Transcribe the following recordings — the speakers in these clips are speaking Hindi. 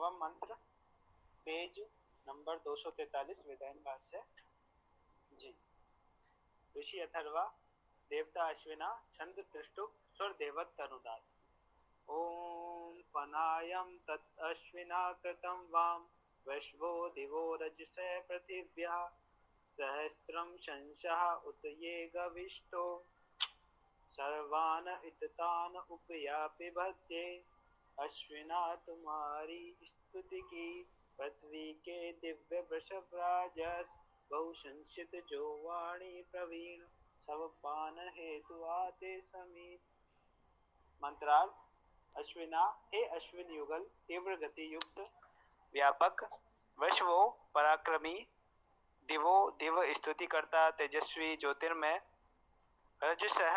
11वां मंत्र, पेज नंबर 243, विधान भाष्य जी। ऋषि अथर्वा, देवता अश्विना, छंद त्रिष्टुप, स्वर देवत तरुदात। ओम पनायम तत् अश्विना कृतं वाम, वैश्वो दिवो रजसे पृथिव्या, सहस्त्रम शंसः उत ये गविष्टो, सर्वान इततान उपयापि भद्ये। अश्विना तुम्हारी स्तुति की, पृथ्वी के दिव्य वृषभ राजस, बहुशंसित जो वाणी प्रवीण, सब पान हेतु आते समीप। मंत्रार्थ। अश्विना, हे अश्विन युगल, तीव्र गति युक्त, व्यापक, वैश्वो पराक्रमी, दिवो दिव स्तुति करता तेजस्वी ज्योतिर्मय, रजसह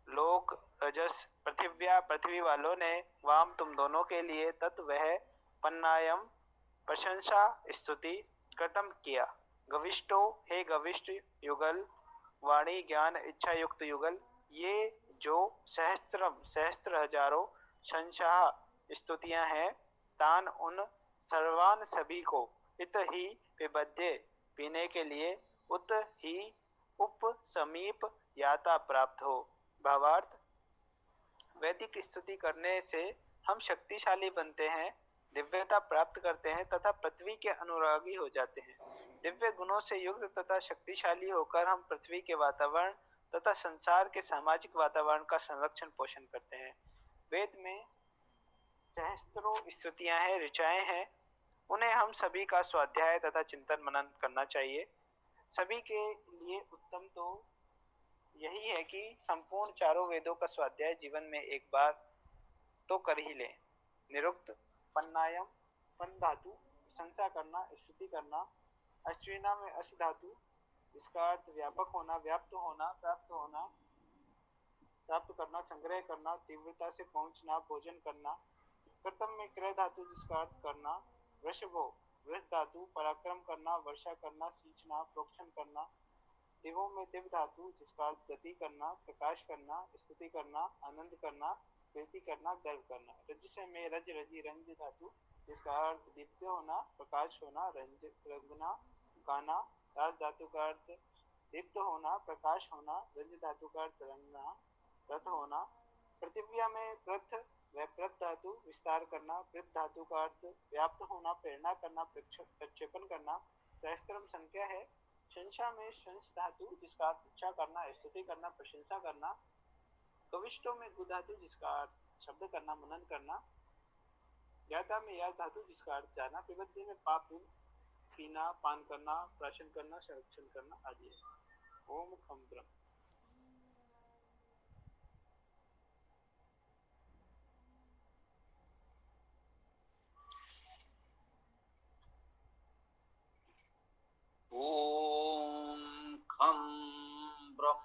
लोक रजस, पृथिव्या पृथ्वी वालों ने, वाम तुम दोनों के लिए, तत् वह, पन्नायम प्रशंसा स्तुति, कृतम किया, गविष्टो हे गविष्ट युगल, वाणी ज्ञान इच्छा युक्त युगल, ये जो सहस्त्रम सहस्त्र हजारों, संशाह स्तुतियां हैं, तान उन, सर्वान सभी को, इत ही पिबध्य पीने के लिए, उत ही उप समीप याता प्राप्त हो। भावार्थ। वैदिक स्तुति करने से हम शक्तिशाली बनते हैं, दिव्यता प्राप्त करते हैं तथा पृथ्वी के अनुरागी हो जाते हैं। दिव्य गुणों से युक्त तथा शक्तिशाली होकर हम पृथ्वी के वातावरण तथा संसार के सामाजिक वातावरण का संरक्षण पोषण करते हैं। वेद में सहस्त्रों स्तुतियां हैं, ऋचाएं हैं, उन्हें हम सभी का स्वाध्याय तथा चिंतन मनन करना चाहिए। सभी के लिए उत्तम तो यही है कि संपूर्ण चारों वेदों का स्वाध्याय जीवन में एक बार तो कर ही लें। निरुक्त। पन्नायम, पन धातु, प्रशंसा करना, स्तुति करना। अश्विना में अश धातु, इसका अर्थ व्यापक होना, व्याप्त होना, प्राप्त करना, संग्रह करना, तीव्रता से पहुंचना, भोजन करना। कृतम में क्रय धातु, जिसका अर्थ करना। वृषभो, वृष धातु, पराक्रम करना, वर्षा करना, सींचना, प्रोक्षण करना। दिवों में दिव धातु, जिसका अर्थ गति करना, प्रकाश करना, स्तुति करना, आनंद करना, प्रीति करना, गर्व करना। रजसे में रज रजी रंज धातु, जिसका अर्थ दीप्त होना, प्रकाश होना, रंगना, गाना। राज धातु का अर्थ दीप्त होना, प्रकाश होना। रंज धातु का अर्थ रंगना, रथ होना। पृथिव्या में प्रथ व प्रथ धातु, विस्तार करना। पृथ धातु का अर्थ व्याप्त होना, प्रेरणा करना, प्रक्षेपण करना। सहस्त्रम संख्या है। शंसा में शंस धातु, जिसका अर्थ इच्छा करना, स्तुति करना, प्रशंसा करना। कविष्टों में गु धातु, जिसका अर्थ शब्द करना, मनन करना। ज्ञाता में या धातु, जिसका अर्थ जाना। पिबध्य में पाप, पीना, पान करना, प्राशन करना, संरक्षण करना आदि है। ओम खम ब्रह्म। ओम खम ब्रह्म।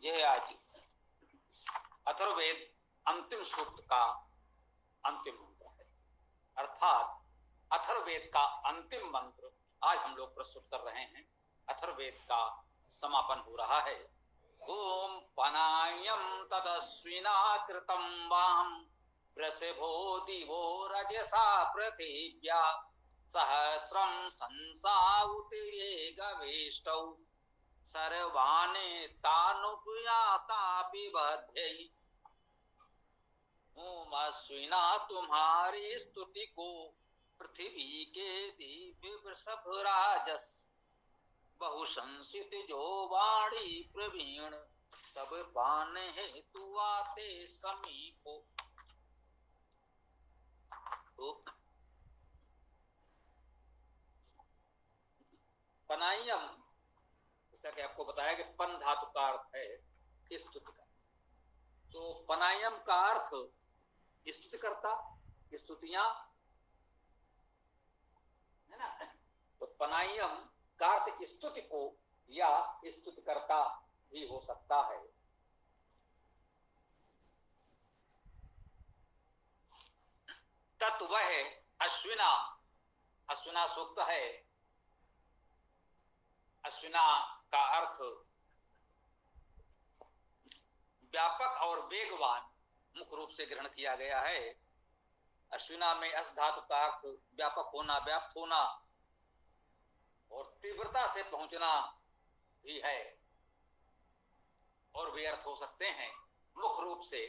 यह आज अथर्ववेद अंतिम सूक्त का अंतिम मंत्र है, अर्थात अथर्ववेद का अंतिम मंत्र आज हम लोग प्रस्तुत कर रहे हैं। अथर्ववेद का समापन हो रहा है। ओम पनायम तदस्विना कृतं वाम, वृषभो दिवो रजसा पृथिव्या, सहस्रं संसाउतिरे गवेष्टौ, सर्वाने तानुपयाता पिबध्यै। ओम अश्विना तुम्हारी स्तुति को, पृथ्वी के दिव्य वृषभ राजस, बहुशंसित जो वाणी प्रवीण, सब पान हेतु आते समीप। पनायम, जैसा कि आपको बताया कि पन धातु का अर्थ है स्तुति का, तो पनायम का अर्थ स्तुति करता, स्तुतियां है ना। तो पनायम का अर्थ स्तुति को या स्तुति करता भी हो सकता है। तत् वह अश्विना, अश्विना सूक्त है। अश्विना का अर्थ व्यापक और वेगवान मुख्य रूप से ग्रहण किया गया है। अश्विना में अस धातु का अर्थ व्यापक होना, व्याप्त होना और तीव्रता से पहुंचना भी है, और भी अर्थ हो सकते हैं। मुख्य रूप से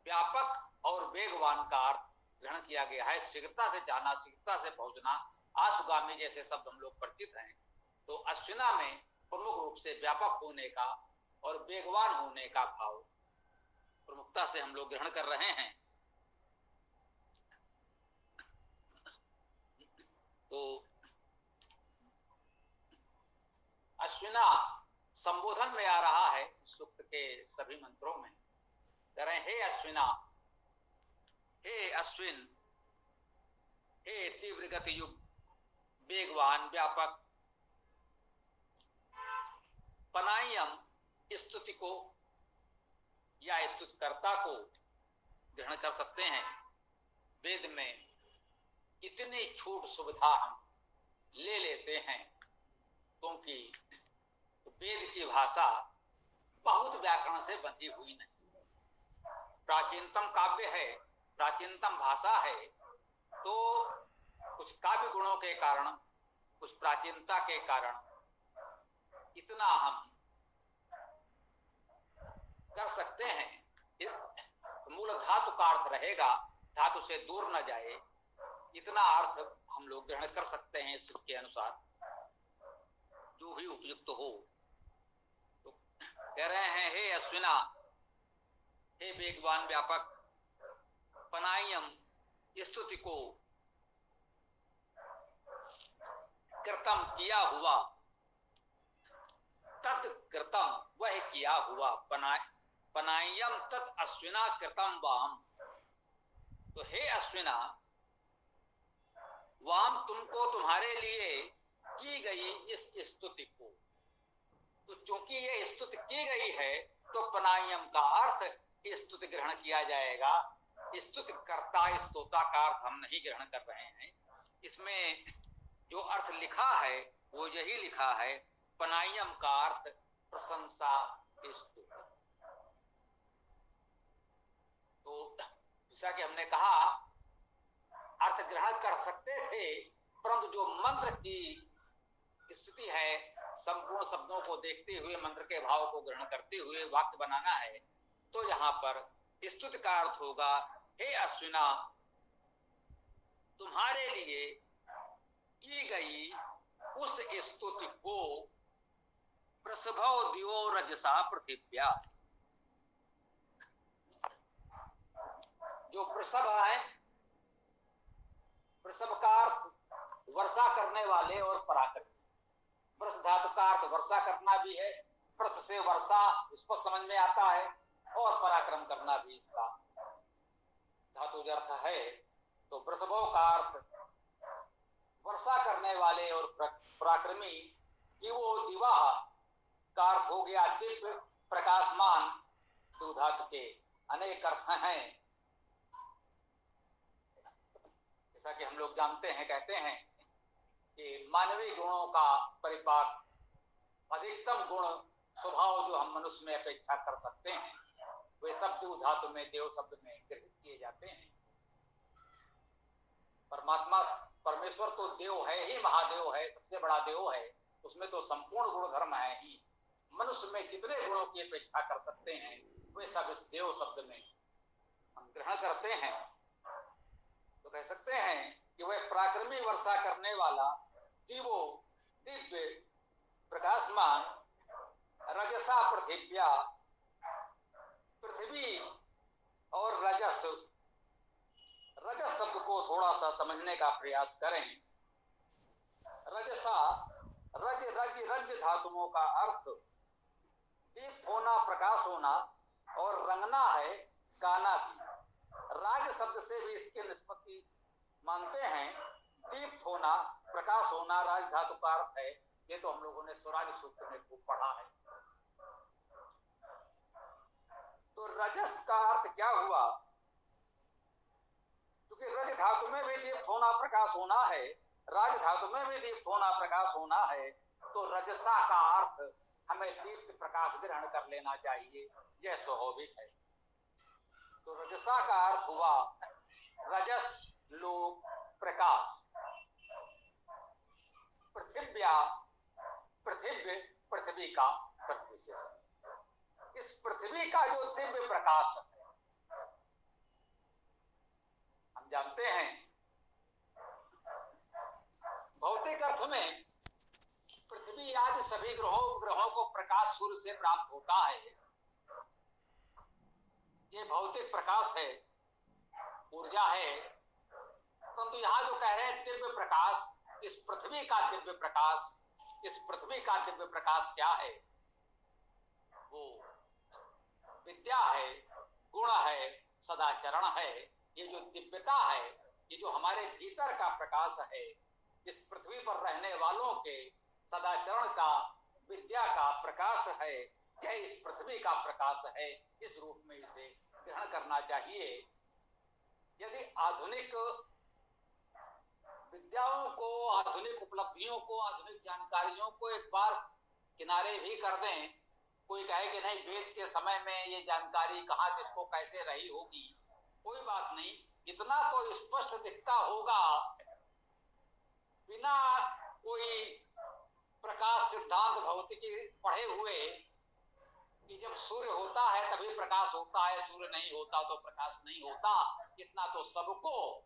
व्यापक और वेगवान का अर्थ ग्रहण किया गया है। शीघ्रता से जाना, शीघ्रता से पहुंचना, आशुगामी जैसे शब्द हम लोग परिचित हैं। तो अश्विना में प्रमुख रूप से व्यापक होने का और वेगवान होने का भाव प्रमुखता से हम लोग ग्रहण कर रहे हैं। तो अश्विना संबोधन में आ रहा है सूक्त के सभी मंत्रों में। कह रहे हैं, हे अश्विना, हे अश्विन, हे तीव्र गति युग, वेगवान, व्यापक। पनायम स्तुति को या स्तुतिकर्ता को ग्रहण कर सकते हैं। वेद में इतनी छूट सुविधा हम ले लेते हैं क्योंकि वेद की भाषा बहुत व्याकरण से बंधी हुई नहीं। प्राचीनतम काव्य है, प्राचीनतम भाषा है, तो कुछ काव्य गुणों के कारण, कुछ प्राचीनता के कारण इतना हम कर सकते हैं। मूल धातु का अर्थ रहेगा, धातु से दूर न जाए, इतना अर्थ हम लोग ग्रहण कर सकते हैं इसके अनुसार, जो भी उपयुक्त हो। तो कह रहे हैं, हे अश्विना, हे वेगवान, व्यापक, पनायम स्तुति को कृतम किया हुआ, तत्कृतम वह किया हुआ, पनायम तत् अश्विना कृतम वाम। तो हे अश्विना, वाम तुमको, तुम्हारे लिए की गई इस स्तुति को, तो चूंकि ये स्तुति की गई है तो पनायम का अर्थ स्तुति ग्रहण किया जाएगा। स्तुति कर्ता, स्तोता का अर्थ हम नहीं ग्रहण कर रहे हैं। इसमें जो अर्थ लिखा है वो यही लिखा है, पनायम का अर्थ प्रशंसा, स्तुति। तो जैसा कि हमने कहा, अर्थ ग्रहण कर सकते थे, परंतु जो मंत्र की स्थिति है, संपूर्ण शब्दों को देखते हुए, मंत्र के भाव को ग्रहण करते हुए वाक्य बनाना है, तो यहाँ पर स्तुति का अर्थ होगा, हे अश्विना, तुम्हारे लिए की गई उस स्तुति को प्रसभो दिवो रजसा पृथिव्या। जो प्रसभ है, प्रसभ का अर्थ वर्षा करने वाले और पराक्रमी। वर्ष धातु का अर्थ वर्षा करना भी है, प्रस से वर्षा इसको समझ में आता है, और पराक्रम करना भी इसका धातु अर्थ है। तो प्रसभो का अर्थ वर्षा करने वाले और पराक्रमी। दिवो, दिवा का अर्थ हो गया दिव्य, प्रकाशमान। दो धातु के अनेक अर्थ हैं, जैसा कि हम लोग जानते हैं, कहते हैं कि मानवीय गुणों का परिपाक, अधिकतम गुण स्वभाव जो हम मनुष्य में अपेक्षा कर सकते हैं, वे सब दो धातु में, देव शब्द में ग्रहित किए जाते हैं। परमात्मा, परमेश्वर तो देव है ही, महादेव है, सबसे बड़ा देव है, उसमें तो संपूर्ण गुण धर्म है ही। मनुष्य में जितने गुणों की अपेक्षा कर सकते हैं, वे सब इस देव शब्द में हम ग्रहण करते हैं। तो कह सकते हैं कि वह पराक्रमी, वर्षा करने वाला, दिवो दिव्य, प्रकाशमान, रजसा पृथिव्या, पृथ्वी और रजस। रजस शब्द को थोड़ा सा समझने का प्रयास करें। रजसा, रज, रज, रज धातुओं का अर्थ दीप्त होना, प्रकाश होना, और रंगना है, गाना भी। राज शब्द से भी इसकी निष्पत्ति मानते हैं। दीप्त होना, प्रकाश होना राज धातु का अर्थ है। ये तो हम लोगों ने स्वराज सूत्र में खूब पढ़ा है। तो रजस का अर्थ क्या हुआ? क्योंकि रज धातु में भी दीप्त होना, प्रकाश होना है, राज धातु में भी दीप्त होना, प्रकाश होना है, तो रजसा का अर्थ हमें दीप्त प्रकाश ग्रहण कर लेना चाहिए, यह स्वाभाविक है। तो रजसा का अर्थ हुआ रजस लोक प्रकाश। पृथिव्या पृथ्वी, पृथ्वी का विशेषण। इस पृथ्वी का जो दिव्य प्रकाश है, हम जानते हैं भौतिक अर्थ में पृथ्वी आदि सभी ग्रहों को प्रकाश सूर्य से प्राप्त होता है। ये भौतिक प्रकाश है, ऊर्जा है। परंतु यहां जो कह रहे हैं दिव्य प्रकाश, इस पृथ्वी का दिव्य प्रकाश, इस पृथ्वी का दिव्य प्रकाश क्या है? वो विद्या है, गुण है, सदाचरण है। ये जो दिव्यता है, ये जो हमारे भीतर का प्रकाश है, इस पृथ्वी पर रहने वालों के सदाचरण का, विद्या का प्रकाश है, यह इस पृथ्वी का प्रकाश है। इस रूप में इसे ग्रहण करना चाहिए। यदि आधुनिक विद्याओं को, आधुनिक उपलब्धियों को, आधुनिक जानकारियों को एक बार किनारे भी कर दें, कोई कहे कि नहीं वेद के समय में ये जानकारी कहाँ किसको कैसे रही होगी, कोई बात नहीं। इतना तो स्पष्ट दिखता होगा बिना कोई प्रकाश सिद्धांत भौतिकी पढ़े हुए कि जब सूर्य होता है तभी प्रकाश होता है, सूर्य नहीं होता तो प्रकाश नहीं होता। इतना तो सबको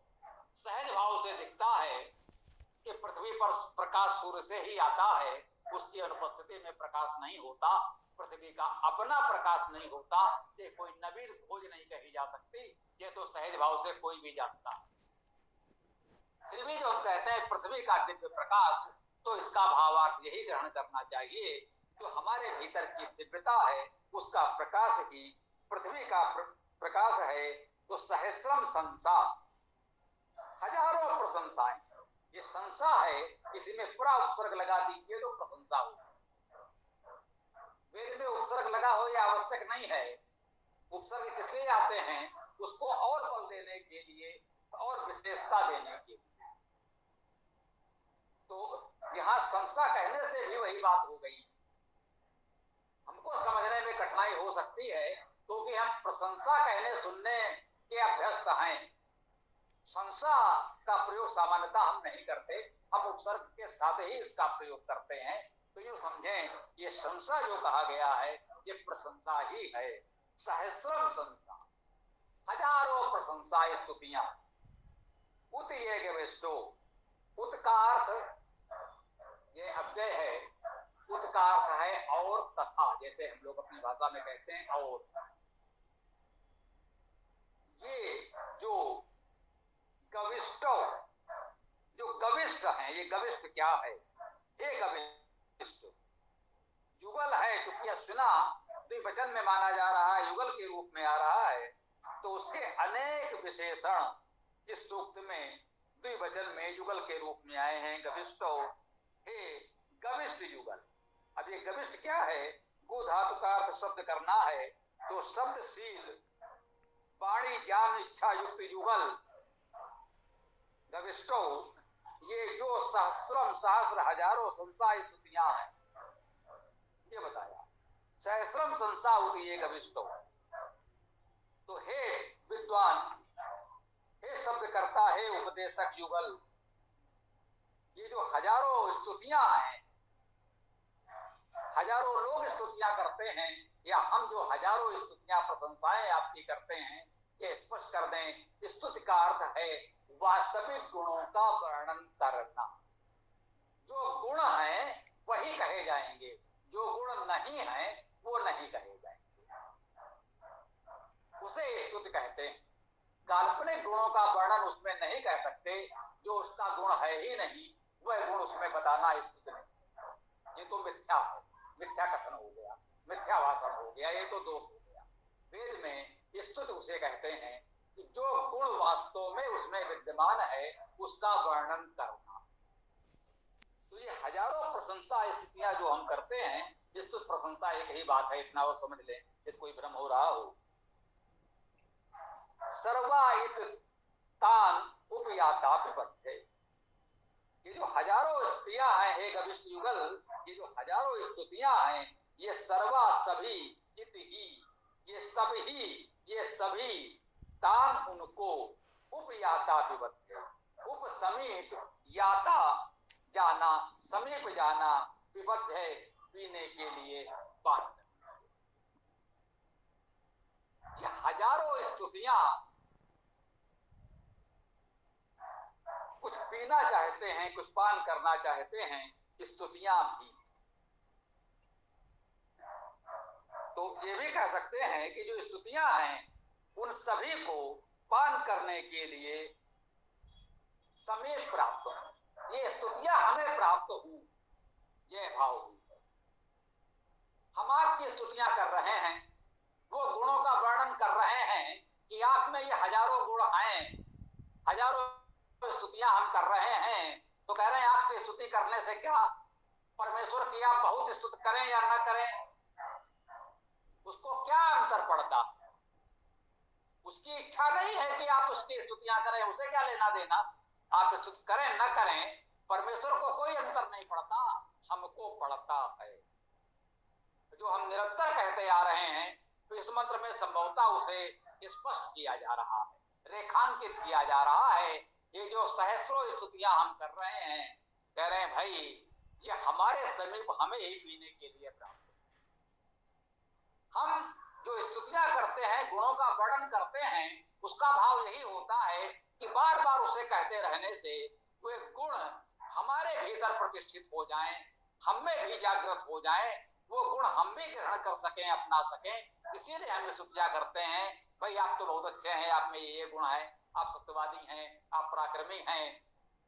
सहज भाव से दिखता है कि पृथ्वी पर प्रकाश सूर्य से ही आता है, उसकी अनुपस्थिति में प्रकाश नहीं होता, पृथ्वी का अपना प्रकाश नहीं होता। ये कोई नवीन खोज नहीं कही जा सकती, ये तो सहज भाव से कोई भी जानता। फिर भी जो हम कहते हैं पृथ्वी का दिव्य प्रकाश, तो इसका भावार्थ यही ग्रहण करना चाहिए, जो हमारे भीतर की दिव्यता है उसका प्रकाश ही पृथ्वी का प्रकाश है। तो सहस्रम संसा, हजारों प्रशंसाएं, ये संसा है, इसी में पूरा उपसर्ग लगा दीजिए तो प्रशंसा हो। वेद में उपसर्ग लगा हो यह आवश्यक नहीं है। उपसर्ग किसलिए आते हैं? उसको और बल देने के लिए और विशेषता देने के लिए। तो यहां संसा कहने से भी वही बात हो गई। हमको समझने में कठिनाई हो सकती है क्योंकि हम प्रशंसा कहने सुनने के अभ्यस्त हैं। संसा का प्रयोग सामान्यतः हम नहीं करते, हम उपसर्ग के साथ ही इसका प्रयोग करते हैं। तो यूं समझें ये संसा जो कहा गया है ये प्रशंसा ही है। सहस्रम संसा, हजारों प्रशंसा स्तुतियां। उत ये गविष्टो, उत का अर्थ ये अव्यय है, उत का अर्थ है और तथा, जैसे हम लोग अपनी भाषा में कहते हैं और। ये जो गविष्टो, जो गविष्ट हैं, ये गविष्ट क्या है? ये गविष्ट युगल है, क्योंकि अश्विना द्विवचन में माना जा रहा है, युगल के रूप में आ रहा है, तो उसके अनेक विशेषण इस सूक्त में द्विवचन में युगल के रूप में आए हैं। गविष्टो, हे गविष्ट युगल। अब ये गविष्ट क्या है? गो धातु का अर्थ शब्द करना है, तो शब्दशील वाणी ज्ञान इच्छा युक्त युगल गविष्टो, ये जो सहस्रम सहस्र हजारों संसा स्तुतियां हैं, ये बताया। सहस्रम संसा होती है गविष्टो। तो हे विद्वान, हे शब्द करता है, उपदेशक युगल, ये जो हजारों स्तुतियां हैं, हजारों लोग स्तुतियां करते हैं, या हम जो हजारों स्तुतियां प्रशंसाएं आपकी करते हैं, ये स्पष्ट कर दें। स्तुति का अर्थ है वास्तविक गुणों का वर्णन करना। जो गुण हैं वही कहे जाएंगे, जो गुण नहीं है वो नहीं कहे जाएंगे, उसे स्तुति कहते हैं। काल्पनिक गुणों का वर्णन उसमें नहीं कह सकते, जो उसका गुण है ही नहीं वह गुण उसमें बताना स्तुति नहीं। ये तो मिथ्या है, मिथ्या कथन हो गया, मिथ्या भाषण हो गया, ये तो दोष हो गया। वेद में स्तुति उसे कहते हैं कि जो गुण वास्तव में उसमें विद्यमान है उसका वर्णन करना। तो ये हजारों प्रशंसा स्तुतियां जो हम करते हैं, स्तुति प्रशंसा एक ही बात है, इतना और समझ लें, यदि कोई भ्रम हो रहा हो। सर्वाहित तान उपयाता विपत्ते, ये जो हजारों स्तुतियां हैं हे गविष्ट युगल, ये जो हजारों स्तुतियां हैं ये सर्वा सभी, इत ही, ये सब ही, ये सभी, तान उनको, उपयाता विबद्ध, उप समीप, याता जाना, समीप जाना, विबद्ध है पीने के लिए पानी। ये हजारों स्तुतियां कुछ पीना चाहते हैं, कुछ पान करना चाहते हैं, स्तुतियां भी। तो ये भी कह सकते हैं कि जो स्तुतियां हैं उन सभी को पान करने के लिए समय प्राप्त हो, ये स्तुतियां हमें प्राप्त हो, ये भाव हुई। हम आपकी स्तुतियां कर रहे हैं, वो गुणों का वर्णन कर रहे हैं कि आप में ये हजारों गुण हैं, हजारों स्तुतियां हम कर रहे हैं, तो कह रहे हैं आपकी स्तुति करने से क्या परमेश्वर की आप बहुत स्तुति करें या न करें, उसको क्या अंतर पड़ता? उसकी इच्छा नहीं है कि आप उसकी स्तुतियां करें, उसे क्या लेना देना, आप स्तुति करें न करें, परमेश्वर को कोई अंतर नहीं पड़ता, हमको पड़ता है। जो हम निरंतर कहते आ रहे हैं, तो इस मंत्र में संभवतः उसे स्पष्ट किया जा रहा है, रेखांकित किया जा रहा है। ये जो सहस्रों स्तुतियां हम कर रहे हैं, कह रहे हैं भाई ये हमारे समीप हमें ही पीने के लिए प्राप्त है। हम जो स्तुतियां करते हैं, गुणों का वर्णन करते हैं, उसका भाव यही होता है कि बार बार उसे कहते रहने से वे गुण हमारे भीतर प्रतिष्ठित हो जाएं, हम में भी जागृत हो जाएं, वो गुण हम भी ग्रहण कर सकें, अपना सकें। इसीलिए हम स्तुतियां करते हैं, भाई आप तो बहुत अच्छे हैं, आप में ये गुण है, आप सत्यवादी हैं, आप पराक्रमी हैं,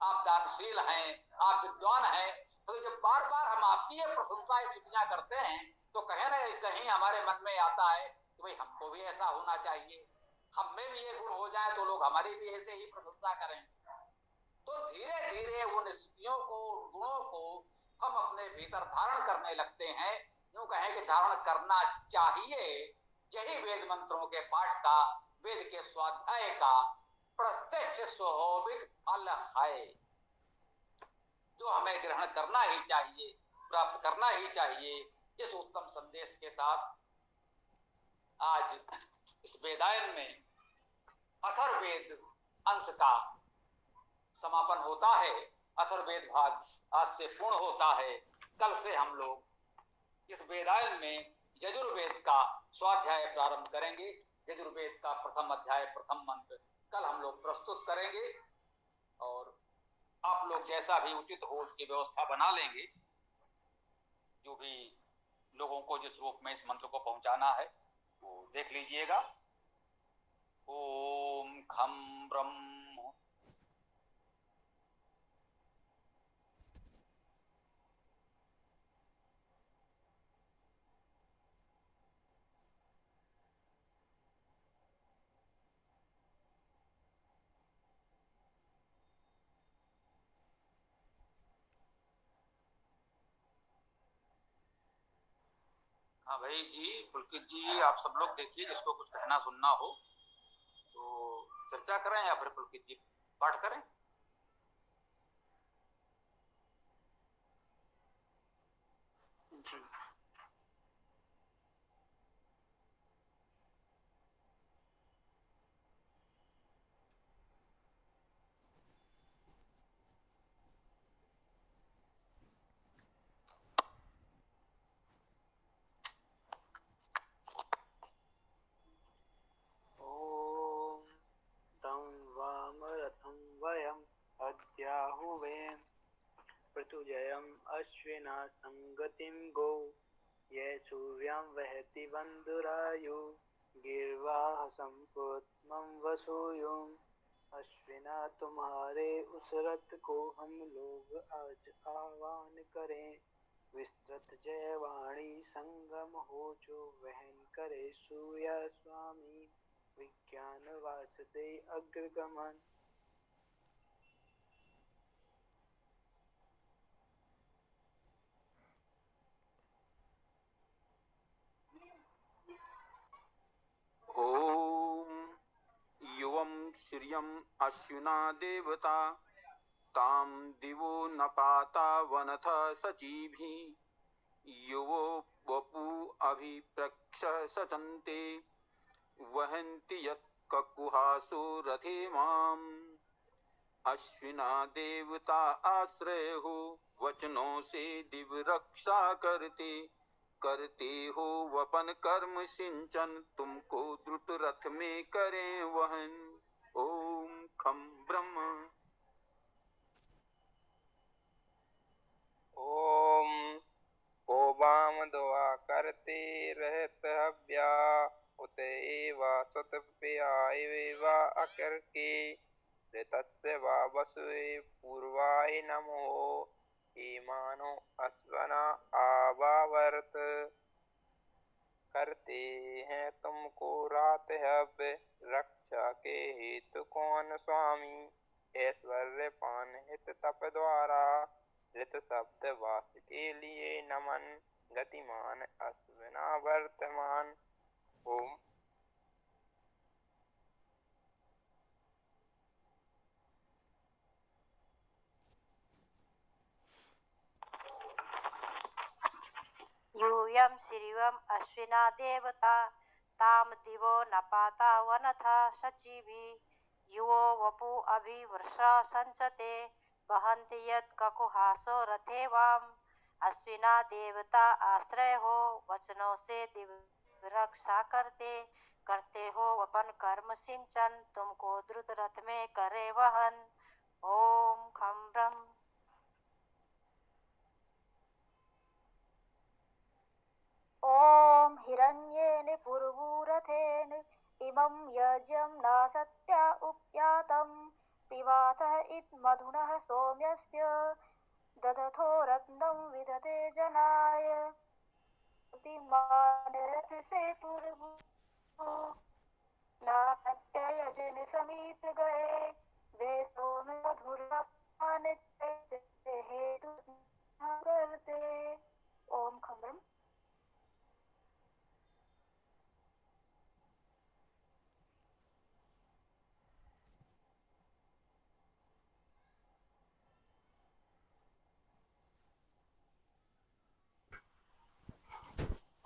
आप दानशील हैं, आप विद्वान हैं। तो जब बार बार हम आपकी ये प्रशंसा स्तुतियां करते हैं, तो कहीं ना कहीं हमारे मन में आता है कि भाई हमको भी ऐसा होना चाहिए, हम में भी ये गुण हो जाए तो लोग हमारी भी ऐसे ही प्रशंसा करें। तो धीरे धीरे उन स्तुतियों को, गुणों को हम अपने भीतर धारण करने लगते हैं। यूं कहें कि धारण करना चाहिए। यही वेद मंत्रों के पाठ का, वेद के स्वाध्याय का प्रत्यक्ष स्वाभाविक फल है, जो हमें ग्रहण करना ही चाहिए, प्राप्त करना ही चाहिए। इस उत्तम संदेश के साथ आज इस वेदायन में अथर्ववेद अंश का समापन होता है। अथर्ववेद भाग आज से पूर्ण होता है। कल से हम लोग इस वेदायन में यजुर्वेद का स्वाध्याय प्रारंभ करेंगे। यजुर्वेद का प्रथम अध्याय, प्रथम मंत्र कल हम लोग प्रस्तुत करेंगे, और आप लोग जैसा भी उचित हो उसकी व्यवस्था बना लेंगे। जो भी लोगों को जिस रूप में इस मंत्र को पहुंचाना है वो देख लीजिएगा। ओम खम ब्रह्म हाँ भाई जी, पुलकित जी, आप सब लोग देखिए, जिसको कुछ कहना सुनना हो तो चर्चा करें या फिर पुलकित जी पाठ करें। जी पृथुजयम् अश्विना संगतिं गो, ये सूर्यं वहति वंदुरायु, गिर्वाहसं पुत्मं वसूयुम्। अश्विना तुम्हारे उस रथ को हम लोग आज आह्वान करें, विस्तृत जयवाणी संगम हो जो वहन करे सूर्य स्वामी, विज्ञान वासुदे अग्रगमन। ओम युवं श्रियं अश्विना देवता, ताम दिवो न पाता वनथ सचीभि, युवो वपु अभिप्रक्षः सचन्ते वहन्ति यत् ककुहासो रथे माम् अश्विना देवता आश्रय हो वचनों से दिव रक्षा करते हो वपन कर्म सिंचन तुमको द्रुत रथ में करें वहन। ओम खम ब्रह्म। ओम ओबाम दुआ करते रहत हव्या उतएवा सुत प्यायवा अकर के ऋतस्य वा वसुए पूर्वाय नमो ईमानो अस्वना आवावर्त करते हैं तुमको रात हब रक्षा के हेतु कौन स्वामी ऐश्वर्य पान हित तप द्वारा ऋत शब्द वास के लिए नमन गतिमान अश्विना वर्तमान। ओम यूयं श्रीवम् अश्विना देवता ताम दिवो न पाता वनथा सचिभि युवो वपु अभिवृषा संचते वहन्ति यत् ककुहासो रथे वाम अश्विना देवता आश्रय हो वचनों से दिव्य रक्षा करते हो वपन कर्म सिंचन तुमको द्रुत रथ में करे वहन। ओम खम ब्रह्म। ॐ हिरण्येन पुरुरथेन इमं यज्ञं नासत्या उप्यातं पिबातः इत्मधुनः सोम्यस्य ददथो रत्नं विदधे जनाय रथ से पुरु नासत्य यजन समीप गए वे सोम मधुर हेतु करते। ओम खम्रम।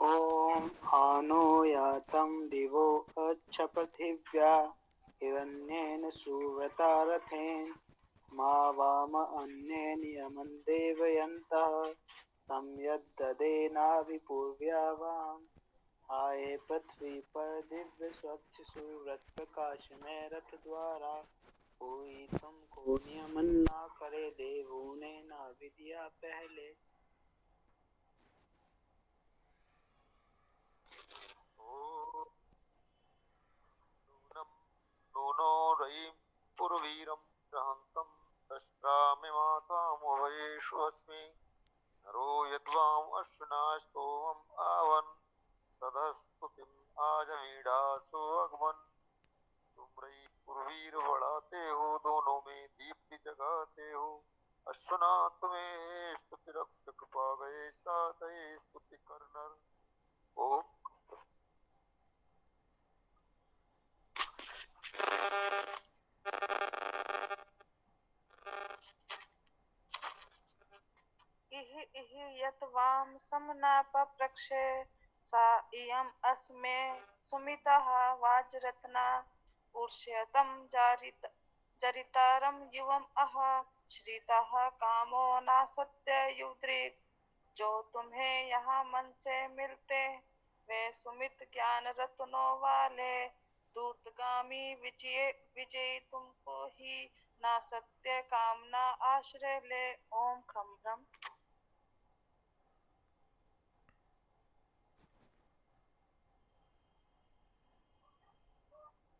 ॐ आनो यातं दिवो अच्छ पृथिव्या हिरण्येन सुव्रता रथेन मा वाम अन्येन यमं देवयन्तः तं यद्ददेनाभिपूर्व्या वाम आए पृथ्वी पर दिव्य स्वच्छ सुव्रत प्रकाशमय रथ द्वारा कोई तुमको नियमन ना करे देवों ने ना विधिया पहले। नूनो रयिं पुरवीरं रहन्तं दष्ट्रामि मातामभयेष्वस्मि नरो यद्वाम् अश्विनास्तोमम् आवन् तदस्तुतिम् आजमीडासो अग्मन् तुम रई पुरवीर बढ़ाते हो दोनों में दीप्ति जगाते हो अश्विना तुम्हें स्तुति रक्षक पा गए साथ स्तुति करनर। ओम इह यत वाम समना पप्रक्षे सा इयम् अस्मे सुमितः वाजरत्ना उर्ष्यतं जरितारं युवम् अह श्रितः कामो नासत्य युद्रिक जो तुम्हें यहाँ मन से मिलते वे सुमित ज्ञान रत्नों वाले दूरगामी विजयी तुमको ही ना सत्य कामना आश्रय ले। ओम खम ब्रह्म।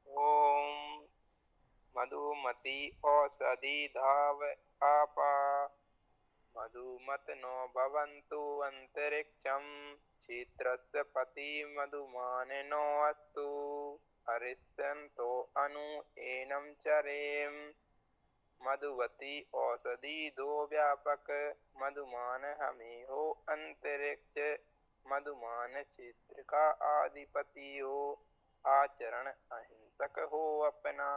ओम मधुमती औषधि धाव आपा मधुमत नो भवन्तु अंतरिक्षं क्षेत्रस्य पति मधुमान नो अस्तु हरिष्यन्तो अनु एनं चरेम मधुवती औषधि दो व्यापक मधुमान हमें हो अंतरिक्ष मधुमान क्षेत्र का आधिपति हो आचरण अहिंसक हो अपना।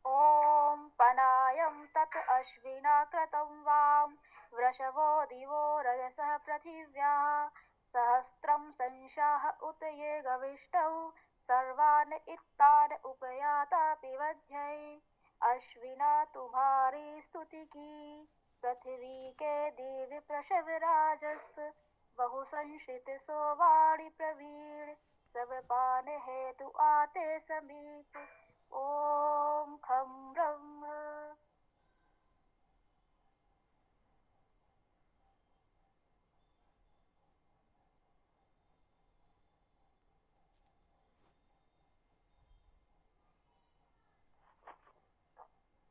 ओम पनायं तत् अश्विना कृतं वां वृषभो दिवो रजसः पृथिव्याः सहस्रं संशाः उत ये गविष्टौ सर्वान् इत्तान् उपयाता पिबध्यै अश्विना तुम्हारी स्तुति की पृथ्वी के देव प्रशवराजस बहु संशित सो वाणी प्रवीण सब पान हेतु आते समीप ओम खम ब्रह्म।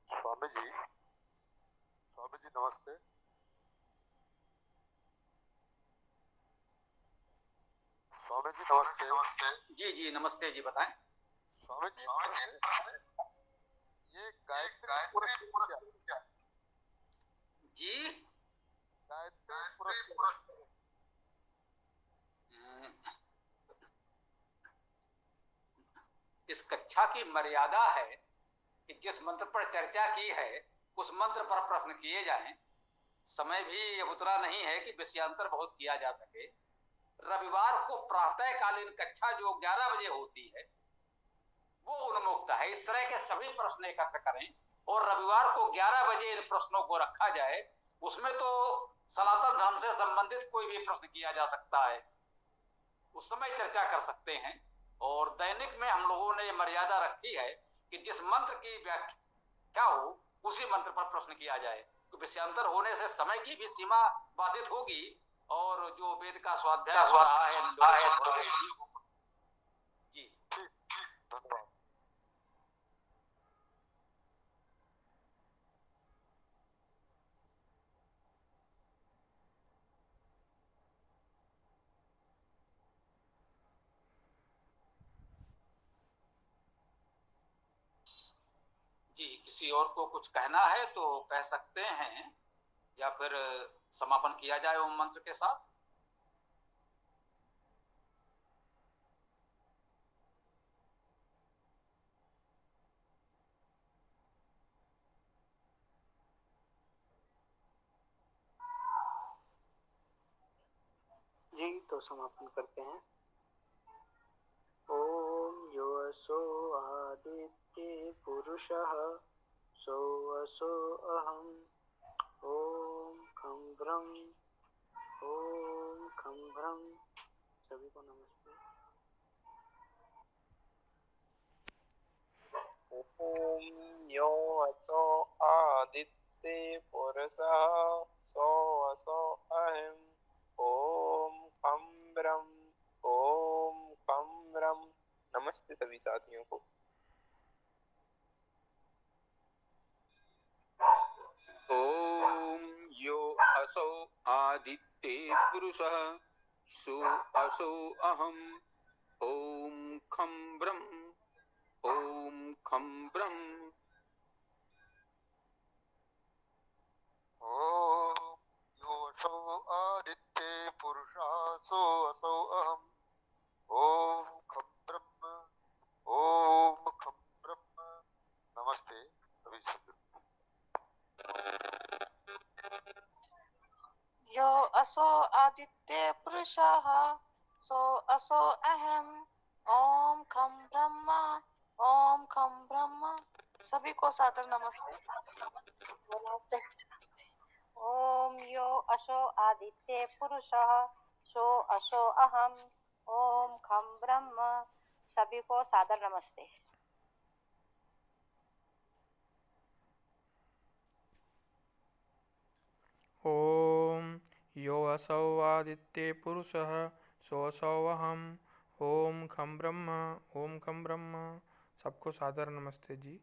स्वामी जी नमस्ते। स्वामी जी नमस्ते। जी नमस्ते जी, बताएं। स्वामी जी ये गायत्री पुरस्कार क्या? जी गायत्री पुरस्कार इस कक्षा की मर्यादा है कि जिस मंत्र पर चर्चा की है उस मंत्र पर प्रश्न किए जाएं। समय भी उतना नहीं है कि विषयांतर बहुत किया जा सके। रविवार को प्रातःकालीन कक्षा जो 11 बजे होती है वो उन्मुक्त है। इस तरह के सभी प्रश्न एकत्र करें और रविवार को 11 बजे इन प्रश्नों को रखा जाए। उसमें तो सनातन धर्म से संबंधित कोई भी प्रश्न किया जा सकता है, उस समय चर्चा कर सकते हैं। और दैनिक में हम लोगों ने मर्यादा रखी है कि जिस मंत्र की व्याख्या हो उसी मंत्र पर प्रश्न किया जाए। तो विषयांतर होने से समय की भी सीमा बाधित होगी और जो वेद का स्वाध्याय हो रहा है जी। धन्यवाद। जी, किसी और को कुछ कहना है तो कह सकते हैं या फिर समापन किया जाए ओम मंत्र के साथ। जी तो समापन करते हैं। ओम यो असो आदित्य पुरुषः सो असो अहम ओम खम ब्रह्म ओम खम ब्रह्म। सभी को नमस्ते। ओम यो असो आदित्य पुरुषः सो असो अहम् ओम खम ब्रह्म ओम खम ब्रह्म। नमस्ते सभी साथियों को। ओम यो असौ आदित्ये पुरुषः सो असौ अहम् ओम खं ब्रह्म ओम खं ब्रह्म। ओम यो असौ आदित्ये पुरुषः सो असौ अहम् ओम खं ब्रह्म ओम खं ब्रह्म। नमस्ते सभी सज्जनों। यो असो आदित्य पुरुषः सो असो अहम ओम खम ब्रह्म ओम खम ब्रह्म। सभी को सादर नमस्ते। ओम यो असो आदित्य पुरुषः सो असो अहम ओम खम ब्रह्म। सभी को सादर नमस्ते। ओम यो असौ आदित्ये पुरुषः सो असौ अहम् ओम खं ब्रह्म ओम खं ब्रह्म। सबको सादर नमस्ते जी।